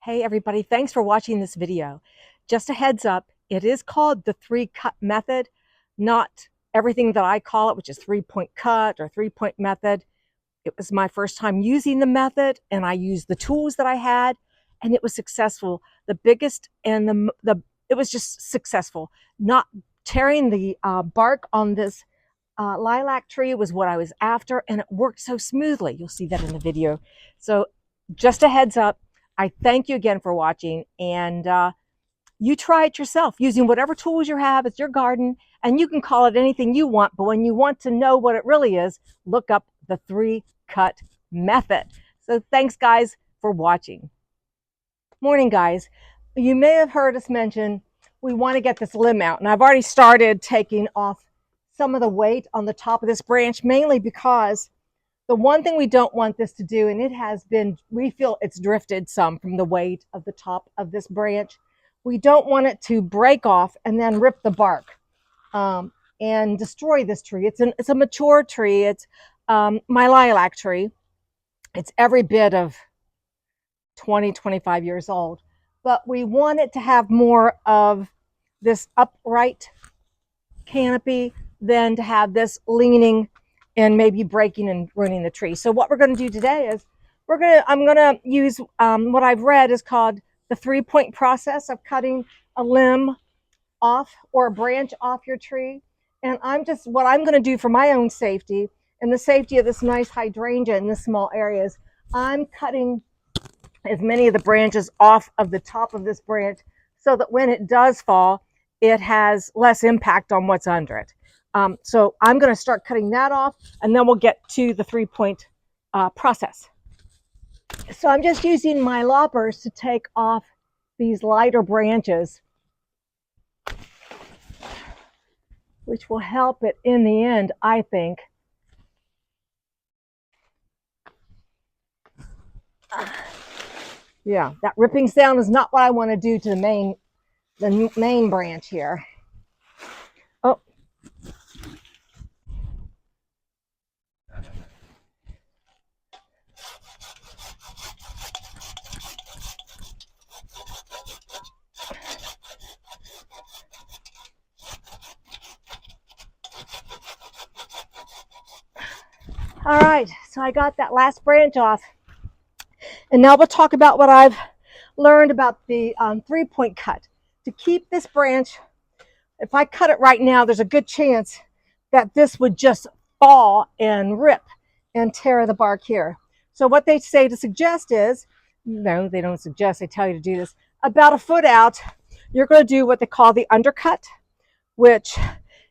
Hey everybody, thanks for watching this video. Just a heads up, it is called the 3-cut method, not everything that I call it, which is 3-point cut or 3-point method. It was my first time using the method and I used the tools that I had and it was successful. The biggest and it was just successful. Not tearing the bark on this lilac tree was what I was after, and it worked so smoothly. You'll see that in the video. So just a heads up, I thank you again for watching, and you try it yourself using whatever tools you have. It's your garden, and you can call it anything you want, but when you want to know what it really is, look up the 3-cut method. So thanks guys for watching. Morning guys. You may have heard us mention we want to get this limb out, and I've already started taking off some of the weight on the top of this branch, mainly because the one thing we don't want this to do, and it has been, we feel it's drifted some from the weight of the top of this branch. We don't want it to break off and then rip the bark and destroy this tree. It's a mature tree. It's my lilac tree. It's every bit of 25 years old, but we want it to have more of this upright canopy than to have this leaning and maybe breaking and ruining the tree. So what we're going to do today is I'm going to use what I've read is called the 3-point process of cutting a limb off or a branch off your tree. And what I'm going to do for my own safety and the safety of this nice hydrangea in this small areas, I'm cutting as many of the branches off of the top of this branch so that when it does fall, it has less impact on what's under it. So I'm going to start cutting that off, and then we'll get to the 3-point process. So I'm just using my loppers to take off these lighter branches, which will help it in the end, I think. Yeah, that ripping sound is not what I want to do to the main branch here. Oh. All right, so I got that last branch off. And now we'll talk about what I've learned about the 3-point cut. To keep this branch, if I cut it right now, there's a good chance that this would just fall and rip and tear the bark here. So what they say to suggest is, no, they don't suggest, they tell you to do this, about a foot out, you're going to do what they call the undercut, which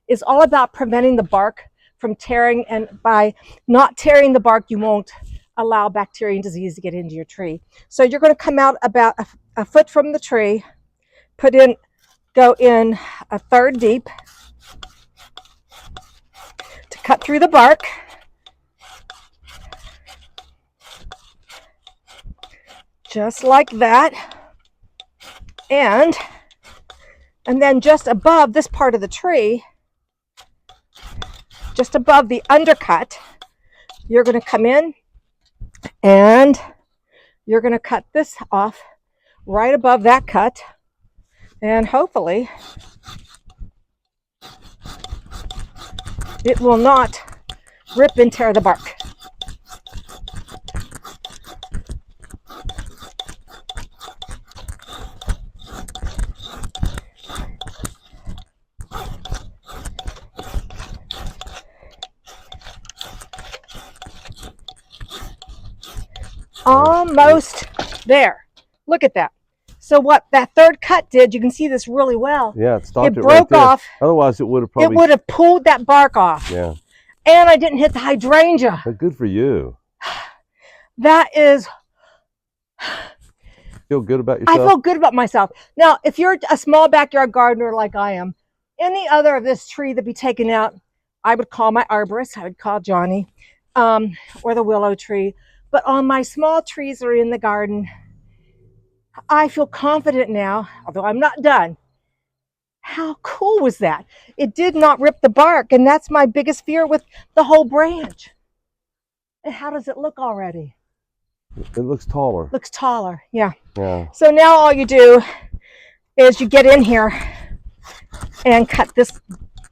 is all about preventing the bark from tearing, and by not tearing the bark, you won't allow bacteria and disease to get into your tree. So you're going to come out about a foot from the tree, go in a third deep to cut through the bark. Just like that. And then just above this part of the tree, just above the undercut, you're going to come in and you're going to cut this off right above that cut, and hopefully it will not rip and tear the bark. Almost there. Look at that. So what that third cut did, you can see this really well. Yeah, it stopped it broke right there. off. Otherwise, it would have probably... It would have pulled that bark off. Yeah. And I didn't hit the hydrangea. But good for you. That is... Feel good about yourself? I feel good about myself. Now, if you're a small backyard gardener like I am, any other of this tree that be taken out, I would call my arborist. I would call Johnny, or the willow tree. But on my small trees that are in the garden, I feel confident now, although I'm not done. How cool was that? It did not rip the bark, and that's my biggest fear with the whole branch. And how does it look already? It looks taller. Looks taller, yeah. Yeah. So now all you do is you get in here and cut this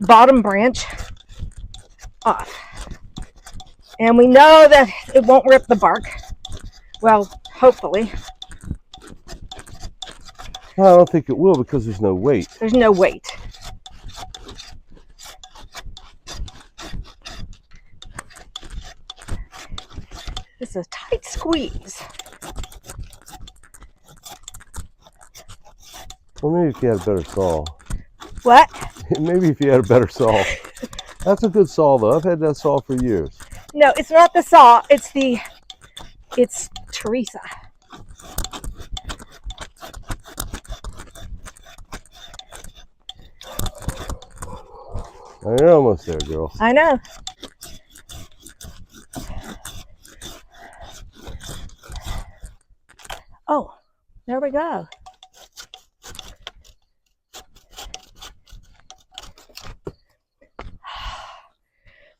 bottom branch off. And we know that it won't rip the bark. Well, hopefully. Well, I don't think it will because there's no weight. There's no weight. This is a tight squeeze. Well, maybe if you had a better saw. What? Maybe if you had a better saw. That's a good saw, though. I've had that saw for years. No, it's not the saw. It's Teresa. You're almost there, girl. I know. Oh, there we go.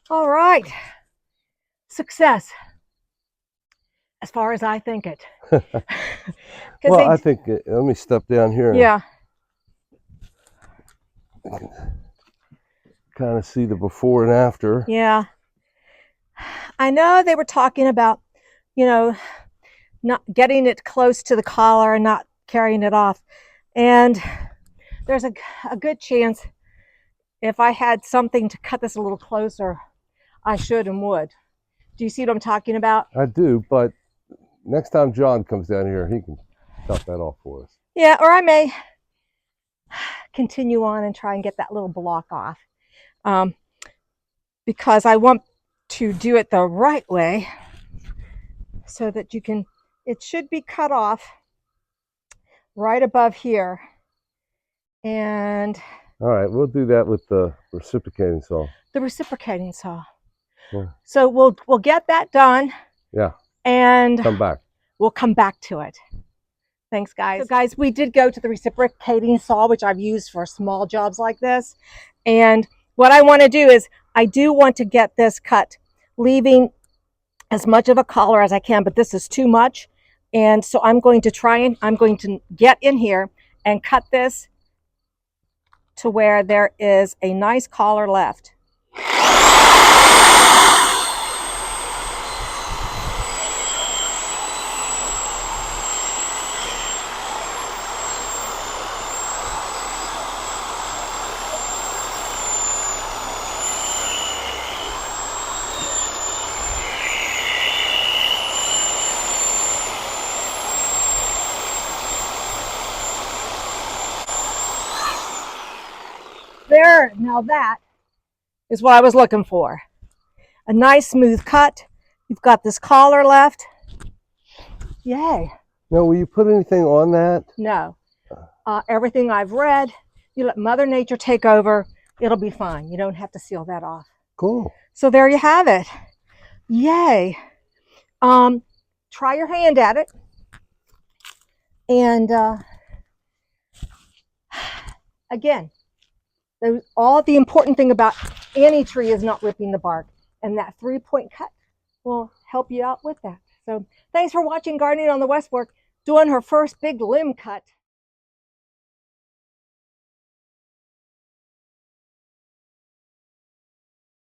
All right. Success. As far as I think it. Well, I think, let me step down here and yeah. kind of see the before and after. Yeah. I know they were talking about, you know, not getting it close to the collar and not carrying it off. And there's a good chance if I had something to cut this a little closer, I should and would. Do you see what I'm talking about? I do, but next time John comes down here, he can chop that off for us. Yeah, or I may continue on and try and get that little block off. Because I want to do it the right way so that you can, it should be cut off right above here. And all right, we'll do that with the reciprocating saw. The reciprocating saw. Yeah. So we'll get that done. Yeah. And come back. We'll come back to it. Thanks, guys. So guys, we did go to the reciprocating saw, which I've used for small jobs like this. And what I want to do is I do want to get this cut, leaving as much of a collar as I can, but this is too much. And so I'm going to get in here and cut this to where there is a nice collar left. There, now that is what I was looking for. A nice smooth cut. You've got this collar left. Yay. Now, will you put anything on that? No. Everything I've read, you let Mother Nature take over, it'll be fine. You don't have to seal that off. Cool. So there you have it. Yay. Try your hand at it. And again, all the important thing about any tree is not ripping the bark, and that 3-point cut will help you out with that. So thanks for watching Gardening on the West Fork, doing her first big limb cut.